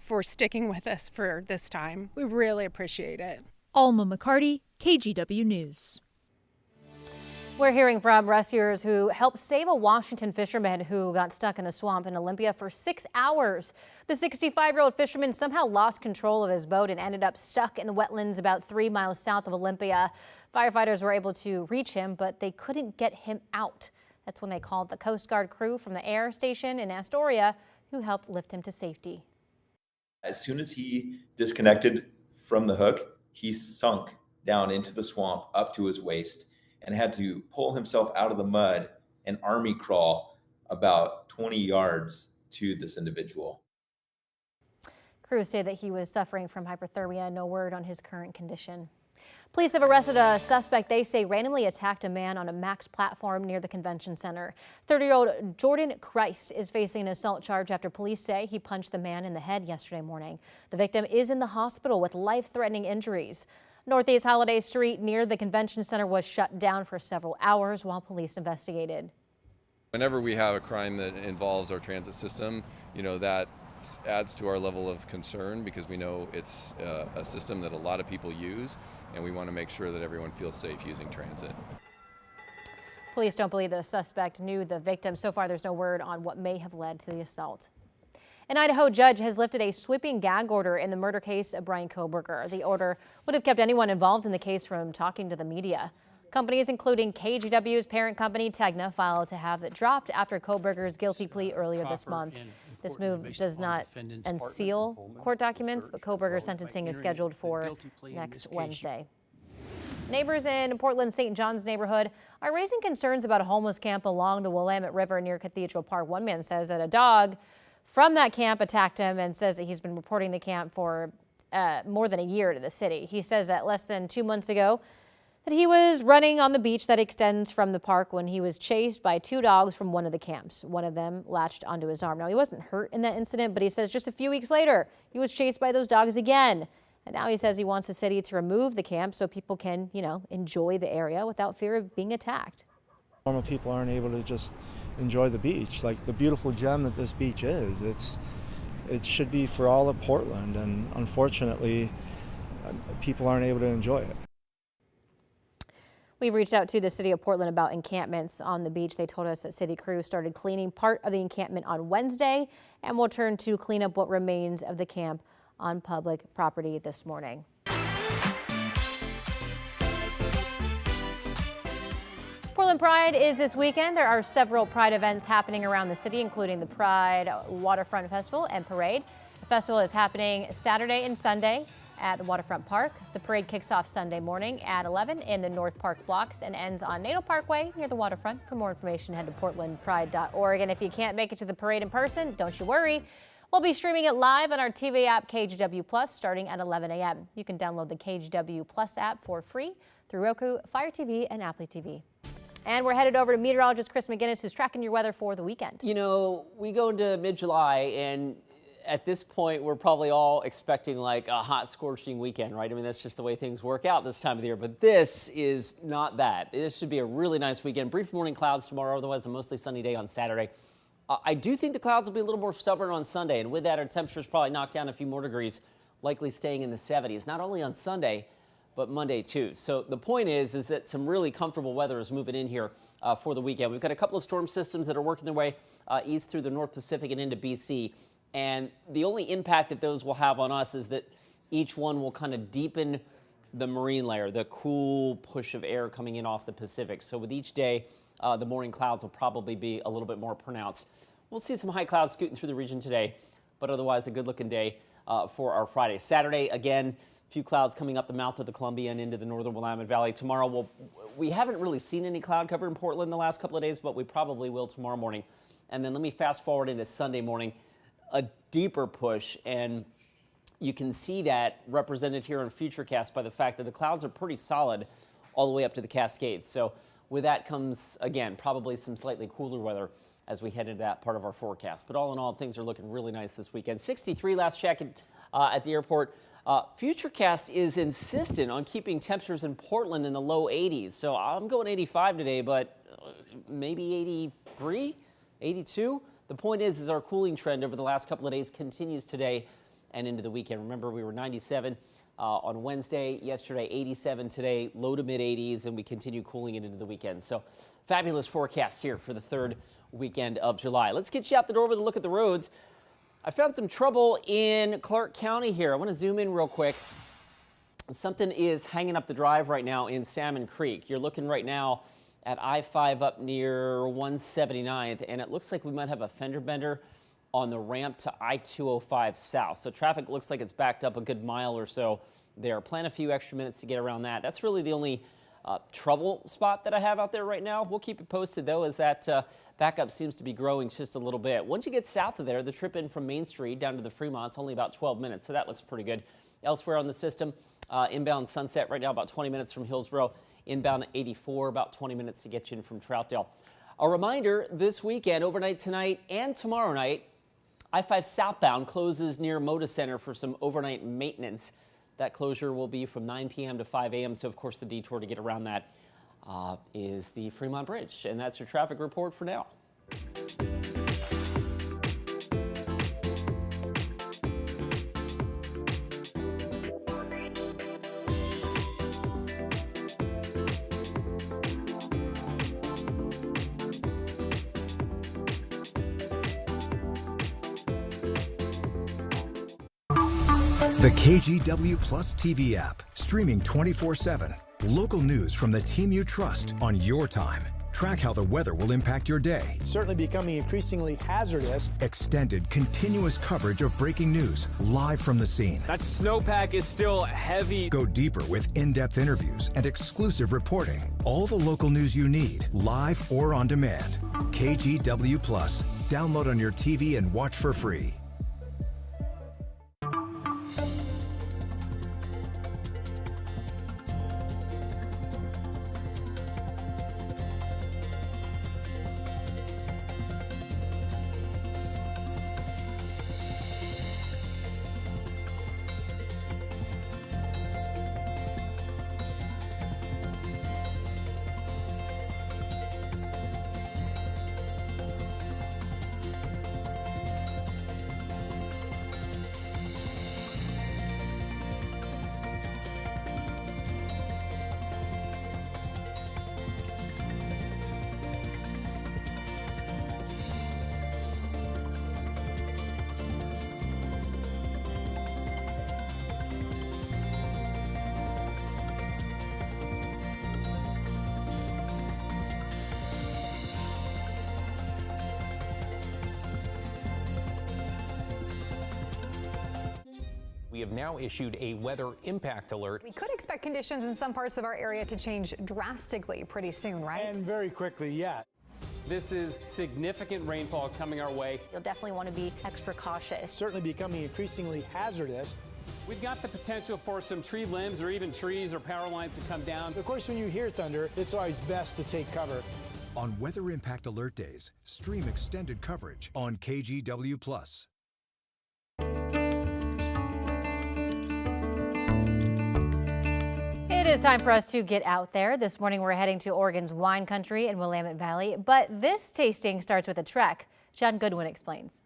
for sticking with us for this time. We really appreciate it. Alma McCarty, KGW News. We're hearing from rescuers who helped save a Washington fisherman who got stuck in a swamp in Olympia for 6 hours. The 65-year-old fisherman somehow lost control of his boat and ended up stuck in the wetlands about 3 miles south of Olympia. Firefighters were able to reach him, but they couldn't get him out. That's when they called the Coast Guard crew from the air station in Astoria who helped lift him to safety. As soon as he disconnected from the hook, he sunk down into the swamp up to his waist and had to pull himself out of the mud and army crawl about 20 yards to this individual. Crews say that he was suffering from hypothermia. No word on his current condition. Police have arrested a suspect they say randomly attacked a man on a Max platform near the convention center. 30-year-old Jordan Christ is facing an assault charge after police say he punched the man in the head yesterday morning. The victim is in the hospital with life-threatening injuries. Northeast Holiday Street near the convention center was shut down for several hours while police investigated. Whenever we have a crime that involves our transit system, that adds to our level of concern because we know it's a system that a lot of people use, and we want to make sure that everyone feels safe using transit. Police don't believe the suspect knew the victim. So far, there's no word on what may have led to the assault. An Idaho judge has lifted a sweeping gag order in the murder case of Brian Kohberger. The order would have kept anyone involved in the case from talking to the media. Companies including KGW's parent company, Tegna, filed to have it dropped after Kohberger's guilty plea earlier this month. This move does not unseal court documents, but Kohberger's sentencing is scheduled for next Wednesday. Neighbors in Portland's St. John's neighborhood are raising concerns about a homeless camp along the Willamette River near Cathedral Park. One man says that a dog from that camp attacked him and says that he's been reporting the camp for more than a year to the city. He says that less than 2 months ago, that he was running on the beach that extends from the park when he was chased by 2 dogs from one of the camps. One of them latched onto his arm. Now, he wasn't hurt in that incident, but he says just a few weeks later, he was chased by those dogs again. And now he says he wants the city to remove the camp so people can, enjoy the area without fear of being attacked. Normal people aren't able to just enjoy the beach, like the beautiful gem that this beach is. It should be for all of Portland, and unfortunately, people aren't able to enjoy it. We've reached out to the city of Portland about encampments on the beach. They told us that city crews started cleaning part of the encampment on Wednesday and will turn to clean up what remains of the camp on public property this morning. Portland Pride is this weekend. There are several Pride events happening around the city, including the Pride Waterfront Festival and Parade. The festival is happening Saturday and Sunday at the Waterfront Park. The parade kicks off Sunday morning at 11 in the North Park blocks and ends on Natal Parkway near the waterfront. For more information, head to portlandpride.org. And if you can't make it to the parade in person, don't you worry. We'll be streaming it live on our TV app KGW Plus starting at 11 a.m. You can download the KGW Plus app for free through Roku, Fire TV, and Apple TV. And we're headed over to meteorologist Chris McGinnis, who's tracking your weather for the weekend. We go into mid-July, and at this point, we're probably all expecting like a hot, scorching weekend, right? I mean, that's just the way things work out this time of the year. But this is not that. This should be a really nice weekend. Brief morning clouds tomorrow, otherwise a mostly sunny day on Saturday. I do think the clouds will be a little more stubborn on Sunday, and with that, our temperatures probably knock down a few more degrees, likely staying in the 70s, not only on Sunday, but Monday too. So the point is that some really comfortable weather is moving in here for the weekend. We've got a couple of storm systems that are working their way east through the North Pacific and into BC. And the only impact that those will have on us is that each one will kind of deepen the marine layer, the cool push of air coming in off the Pacific. So with each day, the morning clouds will probably be a little bit more pronounced. We'll see some high clouds scooting through the region today, but otherwise a good-looking day for our Friday. Saturday, again, a few clouds coming up the mouth of the Columbia and into the northern Willamette Valley. Tomorrow, we haven't really seen any cloud cover in Portland the last couple of days, but we probably will tomorrow morning. And then let me fast forward into Sunday morning. A deeper push, and you can see that represented here in Futurecast by the fact that the clouds are pretty solid all the way up to the Cascades. So with that comes, again, probably some slightly cooler weather as we head into that part of our forecast. But all in all, things are looking really nice this weekend. 63 last check at the airport. Futurecast is insistent on keeping temperatures in Portland in the low 80s. So I'm going 85 today, but maybe 83, 82. The point is our cooling trend over the last couple of days continues today and into the weekend. Remember, we were 97 on Wednesday, yesterday 87 today, low to mid 80s, and we continue cooling it into the weekend. So fabulous forecast here for the third weekend of July. Let's get you out the door with a look at the roads. I found some trouble in Clark County here. I want to zoom in real quick. Something is hanging up the drive right now in Salmon Creek. You're looking right now at I-5 up near 179th, and it looks like we might have a fender bender on the ramp to I-205 south. So traffic looks like it's backed up a good mile or so there. Plan a few extra minutes to get around that. That's really the only trouble spot that I have out there right now. We'll keep it posted, though, as that backup seems to be growing just a little bit. Once you get south of there, the trip in from Main Street down to the Fremont's only about 12 minutes, so that looks pretty good. Elsewhere on the system, inbound Sunset right now about 20 minutes from Hillsborough. Inbound 84, about 20 minutes to get you in from Troutdale. A reminder, this weekend, overnight tonight and tomorrow night, I-5 southbound closes near Moda Center for some overnight maintenance. That closure will be from 9 p.m. to 5 a.m. So, of course, the detour to get around that is the Fremont Bridge. And that's your traffic report for now. The KGW Plus TV app, streaming 24/7. Local news from the team you trust on your time. Track how the weather will impact your day. It's certainly becoming increasingly hazardous. Extended, continuous coverage of breaking news live from the scene. That snowpack is still heavy. Go deeper with in-depth interviews and exclusive reporting. All the local news you need, live or on demand. KGW Plus. Download on your TV and watch for free. We have now issued a weather impact alert. We could expect conditions in some parts of our area to change drastically pretty soon, right? And very quickly, yeah. This is significant rainfall coming our way. You'll definitely want to be extra cautious. It's certainly becoming increasingly hazardous. We've got the potential for some tree limbs or even trees or power lines to come down. Of course, when you hear thunder, it's always best to take cover. On Weather Impact Alert Days, stream extended coverage on KGW Plus. It is time for us to get out there. This morning we're heading to Oregon's wine country in Willamette Valley, but this tasting starts with a trek. John Goodwin explains.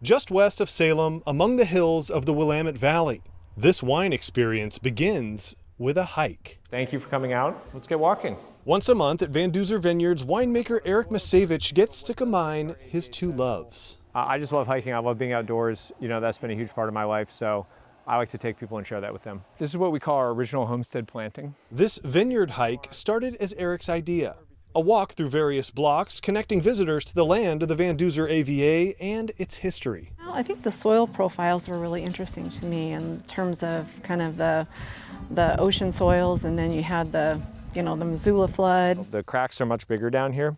Just west of Salem, among the hills of the Willamette Valley, this wine experience begins with a hike. Thank you for coming out. Let's get walking. Once a month at Van Duzer Vineyards, winemaker Eric Masevich gets to combine his two loves. I just love hiking. I love being outdoors. You know, that's been a huge part of my life, so I like to take people and share that with them. This is what we call our original homestead planting. This vineyard hike started as Eric's idea. A walk through various blocks connecting visitors to the land of the Van Duzer AVA and its history. Well, I think the soil profiles were really interesting to me in terms of kind of the ocean soils, and then you had the Missoula flood. The cracks are much bigger down here.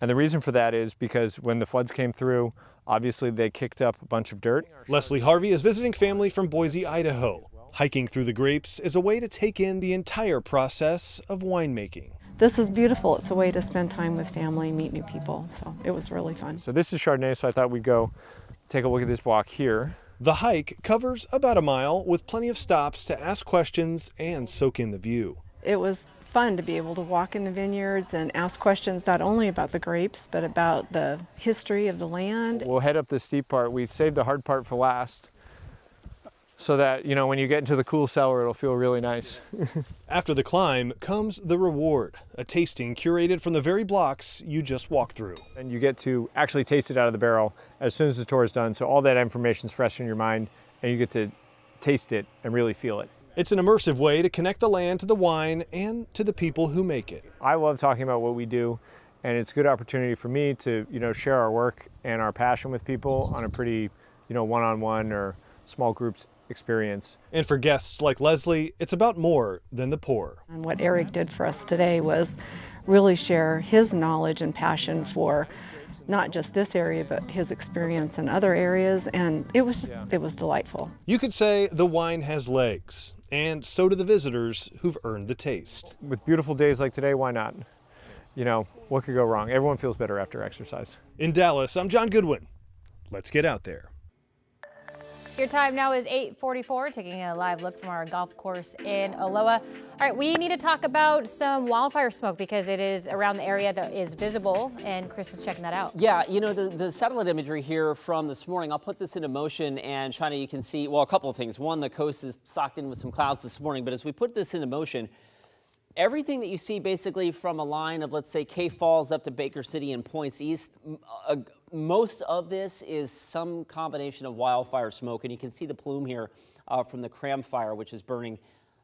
And the reason for that is because when the floods came through, obviously they kicked up a bunch of dirt. Leslie Harvey is visiting family from Boise, Idaho. Hiking through the grapes is a way to take in the entire process of winemaking. This is beautiful. It's a way to spend time with family, meet new people. So it was really fun. So this is Chardonnay, so I thought we'd go take a look at this block here. The hike covers about a mile with plenty of stops to ask questions and soak in the view. It was fun to be able to walk in the vineyards and ask questions not only about the grapes, but about the history of the land. We'll head up the steep part. We saved the hard part for last so that, when you get into the cool cellar, it'll feel really nice. After the climb comes the reward, a tasting curated from the very blocks you just walked through. And you get to actually taste it out of the barrel as soon as the tour is done, so all that information's fresh in your mind, and you get to taste it and really feel it. It's an immersive way to connect the land to the wine and to the people who make it. I love talking about what we do. And it's a good opportunity for me to, share our work and our passion with people on a pretty, one-on-one or small groups experience. And for guests like Leslie, it's about more than the pour. And what Eric did for us today was really share his knowledge and passion for not just this area, but his experience in other areas. And it was it was delightful. You could say the wine has legs, and so do the visitors who've earned the taste. With beautiful days like today, why not? What could go wrong? Everyone feels better after exercise. In Dallas, I'm John Goodwin. Let's get out there. Your time now is 8:44, taking a live look from our golf course in Aloha. All right, we need to talk about some wildfire smoke because it is around the area that is visible, and Chris is checking that out. Yeah, the satellite imagery here from this morning, I'll put this into motion, and China, you can see, well, a couple of things. One, the coast is socked in with some clouds this morning, but as we put this into motion, everything that you see basically from a line of, let's say, K Falls up to Baker City and points east, most of this is some combination of wildfire smoke. And you can see the plume here from the Cram Fire, which is burning,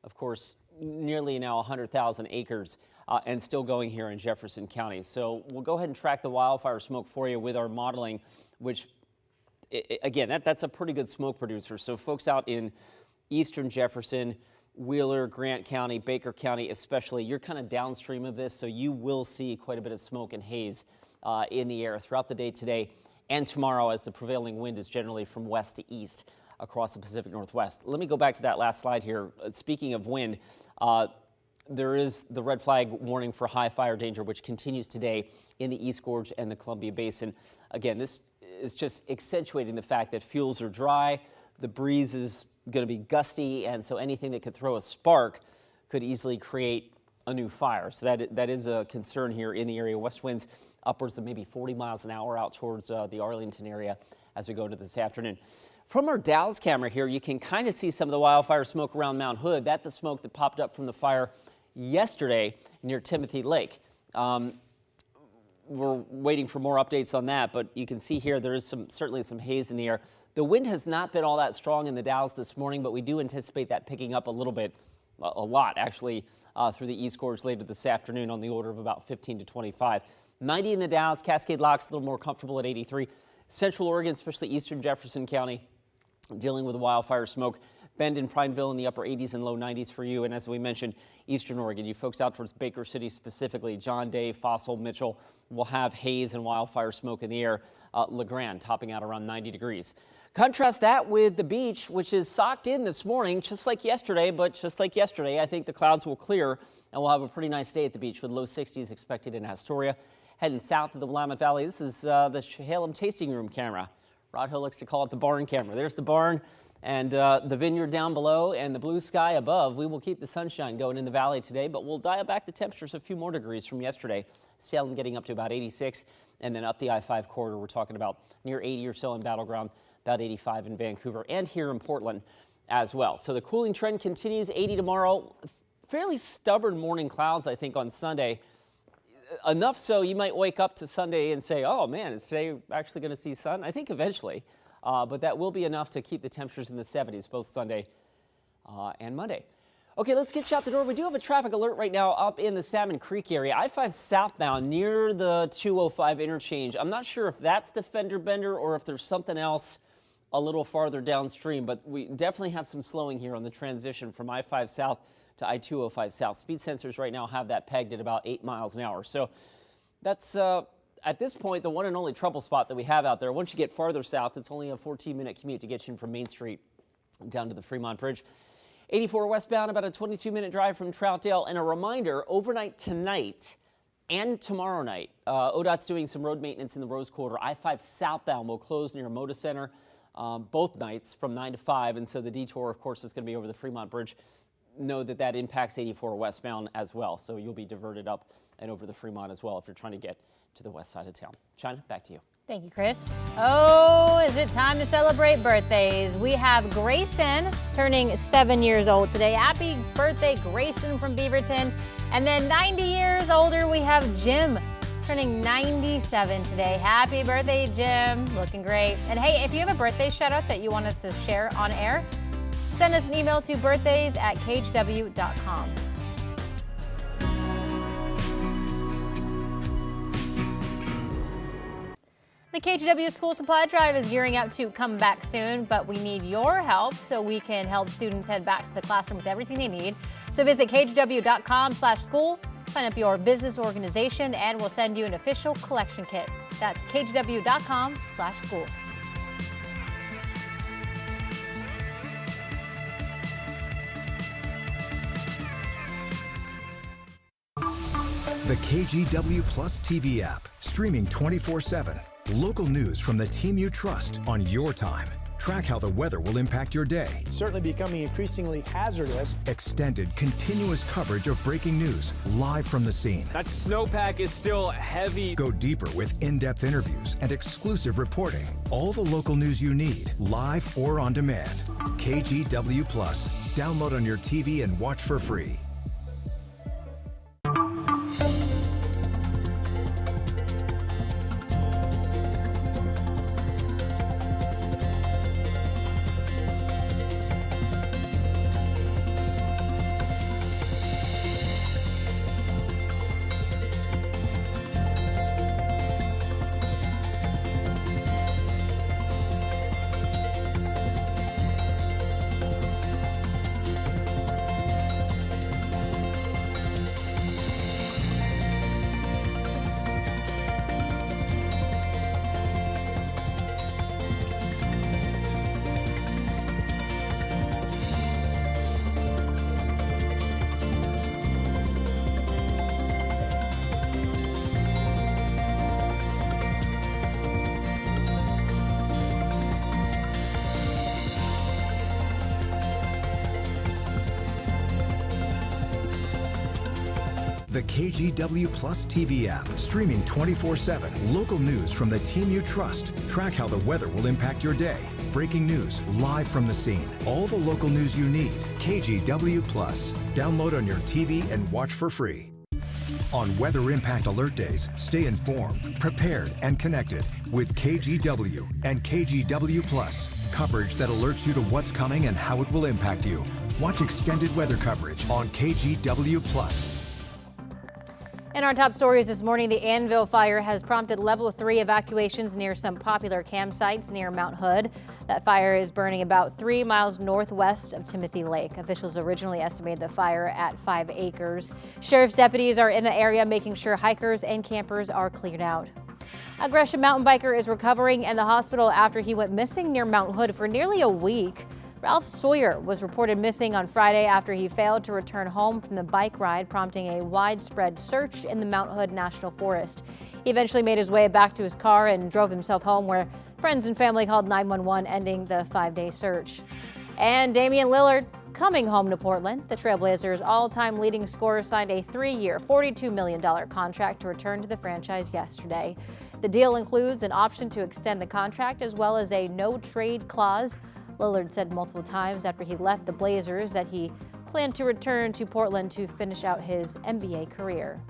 of course, nearly now 100,000 acres and still going here in Jefferson County. So we'll go ahead and track the wildfire smoke for you with our modeling, which, again, that's a pretty good smoke producer. So folks out in eastern Jefferson, Wheeler, Grant County, Baker County especially, you're kind of downstream of this, so you will see quite a bit of smoke and haze in the air throughout the day today and tomorrow, as the prevailing wind is generally from west to east across the Pacific Northwest. Let me go back to that last slide here. Speaking of wind, there is the red flag warning for high fire danger, which continues today in the East Gorge and the Columbia Basin. Again, this is just accentuating the fact that fuels are dry, the breeze is going to be gusty, and so anything that could throw a spark could easily create a new fire. So that is a concern here in the area. West winds upwards of maybe 40 miles an hour out towards the Arlington area as we go into this afternoon. From our Dallas camera here, you can kind of see some of the wildfire smoke around Mount Hood. That's the smoke that popped up from the fire yesterday near Timothy Lake. We're waiting for more updates on that, but you can see here there is certainly some haze in the air. The wind has not been all that strong in the Dalles this morning, but we do anticipate that picking up a little bit, a lot actually, through the East Gorge later this afternoon on the order of about 15 to 25. 90 in the Dalles, Cascade Locks a little more comfortable at 83. Central Oregon, especially eastern Jefferson County, dealing with wildfire smoke. Bend and Prineville in the upper 80s and low 90s for you. And as we mentioned, eastern Oregon, you folks out towards Baker City specifically, John Day, Fossil, Mitchell will have haze and wildfire smoke in the air. LeGrand topping out around 90 degrees. Contrast that with the beach, which is socked in this morning, just like yesterday. But just like yesterday, I think the clouds will clear and we'll have a pretty nice day at the beach with low 60s expected in Astoria. Heading south of the Willamette Valley, this is the Chehalem Tasting Room camera. Rod Hill likes to call it the barn camera. There's the barn and the vineyard down below and the blue sky above. We will keep the sunshine going in the valley today, but we'll dial back the temperatures a few more degrees from yesterday. Salem getting up to about 86, and then up the I-5 corridor, we're talking about near 80 or so in Battleground, about 85 in Vancouver, and here in Portland as well. So the cooling trend continues, 80 tomorrow. Fairly stubborn morning clouds, I think, on Sunday. Enough so you might wake up to Sunday and say, oh man, is today actually going to see sun? I think eventually, but that will be enough to keep the temperatures in the 70s both Sunday and Monday. Okay, let's get you out the door. We do have a traffic alert right now up in the Salmon Creek area. I-5 southbound near the 205 interchange. I'm not sure if that's the fender bender or if there's something else a little farther downstream, but we definitely have some slowing here on the transition from I-5 south to I-205 south. Speed sensors right now have that pegged at about 8 miles an hour. So that's, at this point, the one and only trouble spot that we have out there. Once you get farther south, it's only a 14-minute commute to get you from Main Street down to the Fremont Bridge. 84 westbound, about a 22-minute drive from Troutdale. And a reminder, overnight tonight and tomorrow night, ODOT's doing some road maintenance in the Rose Quarter. I-5 southbound will close near Moda Center both nights from 9 to 5. And so the detour, of course, is going to be over the Fremont Bridge. Know that that impacts 84 westbound as well. So you'll be diverted up and over the Fremont as well if you're trying to get to the west side of town. China, back to you. Thank you, Chris. Oh, is it time to celebrate birthdays? We have Grayson turning 7 years old today. Happy birthday, Grayson from Beaverton. And then 90 years older, we have Jim turning 97 today. Happy birthday, Jim. Looking great. And hey, if you have a birthday shout out that you want us to share on air, send us an email to birthdays@kgw.com. The KGW school supply drive is gearing up to come back soon, but we need your help so we can help students head back to the classroom with everything they need. So visit kgw.com/school, sign up your business organization, and we'll send you an official collection kit. That's kgw.com/school. The KGW Plus TV app, streaming 24/7. Local news from the team you trust on your time. Track how the weather will impact your day. Certainly becoming increasingly hazardous. Extended, continuous coverage of breaking news live from the scene. That snowpack is still heavy. Go deeper with in-depth interviews and exclusive reporting. All the local news you need, live or on demand. KGW Plus. Download on your TV and watch for free. The KGW Plus TV app, streaming 24/7. Local news from the team you trust. Track how the weather will impact your day. Breaking news live from the scene. All the local news you need. KGW Plus. Download on your TV and watch for free. On Weather Impact Alert Days, stay informed, prepared, and connected with KGW and KGW Plus. Coverage that alerts you to what's coming and how it will impact you. Watch extended weather coverage on KGW Plus. In our top stories this morning, the Anvil fire has prompted level 3 evacuations near some popular campsites near Mount Hood. That fire is burning about 3 miles northwest of Timothy Lake. Officials originally estimated the fire at 5 acres. Sheriff's deputies are in the area making sure hikers and campers are cleared out. A Gresham mountain biker is recovering in the hospital after he went missing near Mount Hood for nearly a week. Ralph Sawyer was reported missing on Friday after he failed to return home from the bike ride, prompting a widespread search in the Mount Hood National Forest. He eventually made his way back to his car and drove himself home, where friends and family called 911, ending the 5-day search. And Damian Lillard coming home to Portland. The Trailblazers' all-time leading scorer signed a 3-year, $42 million contract to return to the franchise yesterday. The deal includes an option to extend the contract as well as a no-trade clause. Lillard said multiple times after he left the Blazers that he planned to return to Portland to finish out his NBA career.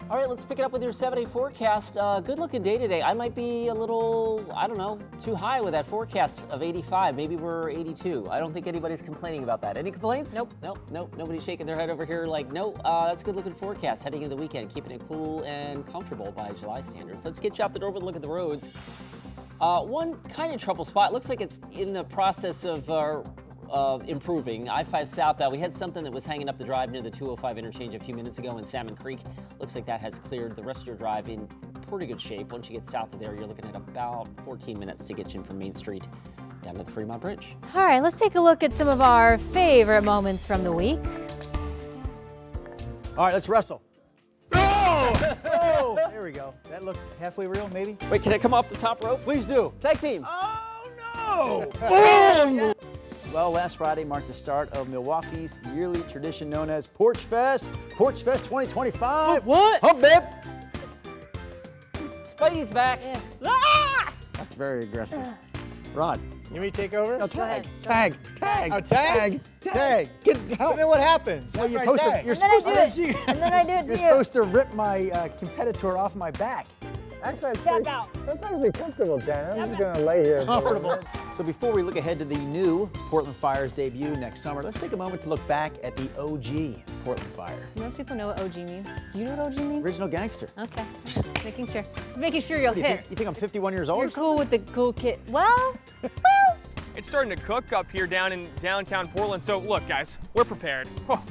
All right, let's pick it up with your 7-day forecast. Good looking day today. I might be a little, I don't know, too high with that forecast of 85. Maybe we're 82. I don't think anybody's complaining about that. Any complaints? Nope. Nope. Nobody's shaking their head over here like, no, that's a good looking forecast heading into the weekend, keeping it cool and comfortable by July standards. Let's get you out the door with a look at the roads. One kind of trouble spot, looks like it's in the process of improving. I-5 south, we had something that was hanging up the drive near the 205 interchange a few minutes ago in Salmon Creek. Looks like that has cleared. The rest of your drive in pretty good shape. Once you get south of there, you're looking at about 14 minutes to get you in from Main Street down to the Fremont Bridge. All right, let's take a look at some of our favorite moments from the week. All right, let's wrestle. Oh, there we go. That looked halfway real, maybe? Wait, can I come off the top rope? Please do. Tag team. Oh, no! Boom! Well, last Friday marked the start of Milwaukee's yearly tradition known as Porch Fest. Porch Fest 2025. What? Hump, babe! Spidey's back. Yeah. Ah! That's very aggressive. Rod. You want me to take over? No, tag. Tag. Oh, tag? Tag. Help me, what happens? Well, you're That's supposed my to, you're tag. supposed to, And then I do it to you're you. supposed to rip my competitor off my back. Actually, Back out. that's actually comfortable, Dan. I'm just going to lay here. Comfortable. So before we look ahead to the new Portland Fire's debut next summer, let's take a moment to look back at the OG Portland Fire. Most people know what OG means. Do you know what OG means? Original gangster. Okay, making sure you'll hit. You think I'm 51 years old? You're cool with the cool kid. Well, It's starting to cook up here down in downtown Portland. So look, guys, we're prepared. Whoa.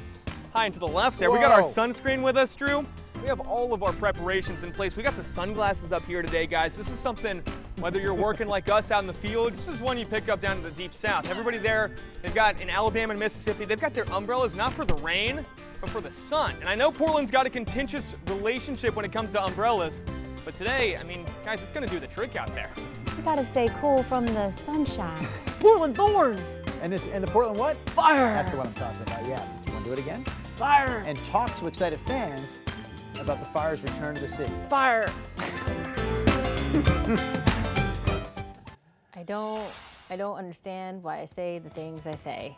High and to the left there. We got our sunscreen with us, Drew. We have all of our preparations in place. We got the sunglasses up here today, guys. This is something, whether you're working like us out in the field, this is one you pick up down in the deep south. Everybody there, they've got in Alabama and Mississippi, they've got their umbrellas not for the rain, but for the sun. And I know Portland's got a contentious relationship when it comes to umbrellas, but today, I mean, guys, it's gonna do the trick out there. you gotta stay cool from the sunshine. Portland thorns. And the Portland what? Fire. That's the one I'm talking about, yeah. You wanna do it again? Fire. And talk to excited fans about the Fire's return to the city. Fire. I don't understand why I say the things I say,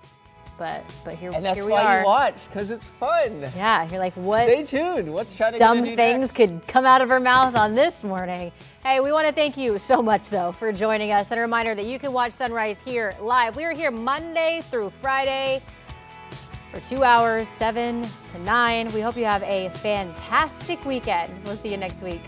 but here And that's here we why are. you watch, because it's fun. Yeah, you're like, what? Stay tuned. What's China Dumb gonna do things next? could come out of her mouth on this morning. Hey, we want to thank you so much, though, for joining us. And a reminder that you can watch Sunrise here live. We are here Monday through Friday for 2 hours, 7 to 9. We hope you have a fantastic weekend. We'll see you next week.